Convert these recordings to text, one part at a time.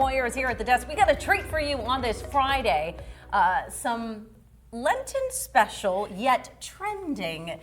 Moyer is here at the desk. We got a treat for you on this Friday. Some Lenten special, yet trending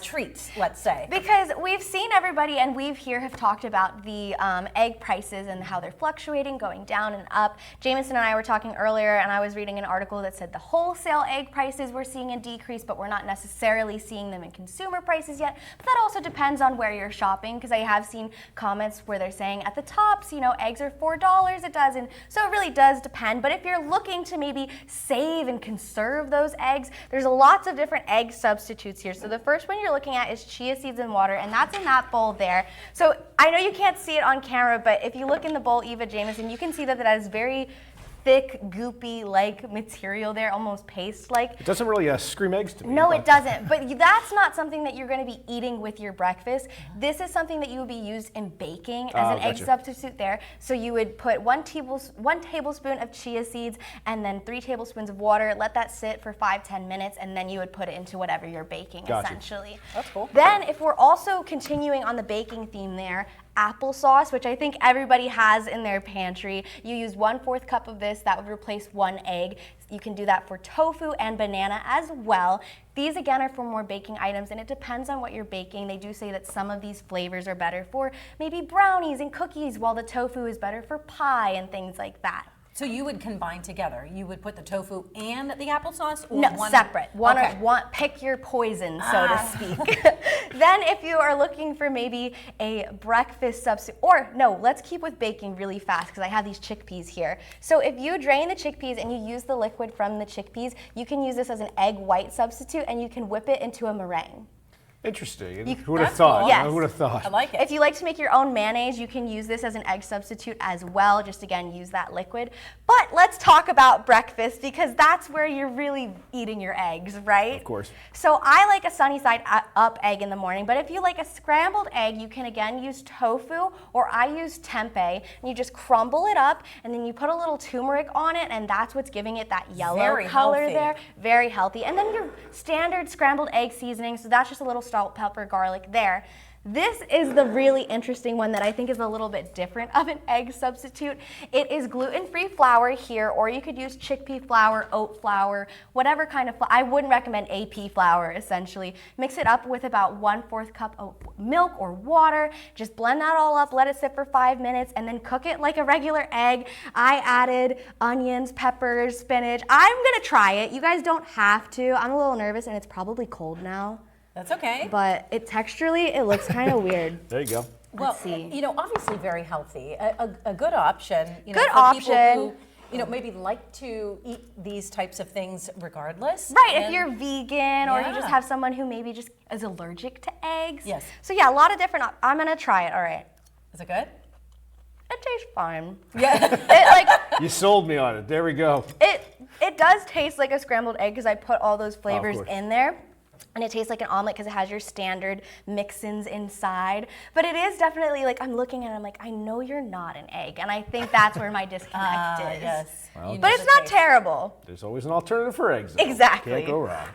treats, let's say. Because we've seen everybody, and we've here have talked about the egg prices and how they're fluctuating, going down and up. Jameson and I were talking earlier, and I was reading an article that said the wholesale egg prices we're seeing a decrease, but we're not necessarily seeing them in consumer prices yet. But that also depends on where you're shopping, because I have seen comments where they're saying at the tops, you know, eggs are $4 a dozen. So it really does depend. But if you're looking to maybe save and conserve those eggs, there's lots of different egg substitutes here. So the first one you're looking at is chia seeds and water, and that's in that bowl there. So I know you can't see it on camera, but if you look in the bowl, Eva Jameson, you can see that it has very thick, goopy-like material there, almost paste-like. It doesn't really scream eggs to me. No, it doesn't. But that's not something that you're going to be eating with your breakfast. This is something that you would be used in baking as an egg substitute there. So you would put one tablespoon of chia seeds and then 3 tablespoons of water. Let that sit for 5-10 minutes, and then you would put it into whatever you're baking, essentially. That's cool. Then, if we're also continuing on the baking theme there, applesauce, which I think everybody has in their pantry. You use 1/4 cup of this. That would replace 1 egg. You can do that for tofu and banana as well. These again are for more baking items, and it depends on what you're baking. They do say that some of these flavors are better for maybe brownies and cookies, while the tofu is better for pie and things like that. So you would combine together. You would put the tofu and the applesauce? Or No, one separate. One, okay. pick your poison, so to speak. Then if you are looking for maybe a breakfast substitute, or no, let's keep with baking really fast because I have these chickpeas here. So if you drain the chickpeas and you use the liquid from the chickpeas, you can use this as an egg white substitute, and you can whip it into a meringue. Interesting. Who would have thought? Cool. Yes. I would have thought. I like it. If you like to make your own mayonnaise, you can use this as an egg substitute as well. Just again, use that liquid. But let's talk about breakfast, because that's where you're really eating your eggs, right? Of course. So I like a sunny side up egg in the morning, but if you like a scrambled egg, you can again use tofu, or I use tempeh, and you just crumble it up, and then you put a little turmeric on it, and that's what's giving it that yellow Very color healthy. there. Very healthy. And then your standard scrambled egg seasoning, so that's just a little salt, pepper, garlic there. This is the really interesting one that I think is a little bit different of an egg substitute. It is gluten-free flour here, or you could use chickpea flour, oat flour, whatever kind of flour. I wouldn't recommend AP flour, essentially. Mix it up with about 1/4 cup of milk or water. Just blend that all up, let it sit for 5 minutes, and then cook it like a regular egg. I added onions, peppers, spinach. I'm gonna try it. You guys don't have to. I'm a little nervous, and it's probably cold now. That's okay. But texturally, it looks kind of weird. There you go. Well, Let's see. you know, obviously very healthy. A good option. You know, Good for option. people who, you know, maybe like to eat these types of things regardless. Right, if And- you're vegan, or you just Yeah. have someone who maybe just is allergic to eggs. Yes. So yeah, a lot of different, I'm gonna try it, all right. Is it good? It tastes fine. Yeah. You sold me on it. There we go. It does taste like a scrambled egg because I put all those flavors course. in there. And it tastes like an omelet because it has your standard mix-ins inside. But it is definitely like, I'm looking at it, I'm like, I know you're not an egg. And I think that's where my disconnect is. Yes. Well, You But know it's the not taste. terrible. There's always an alternative for eggs, though. Exactly. Can't go wrong.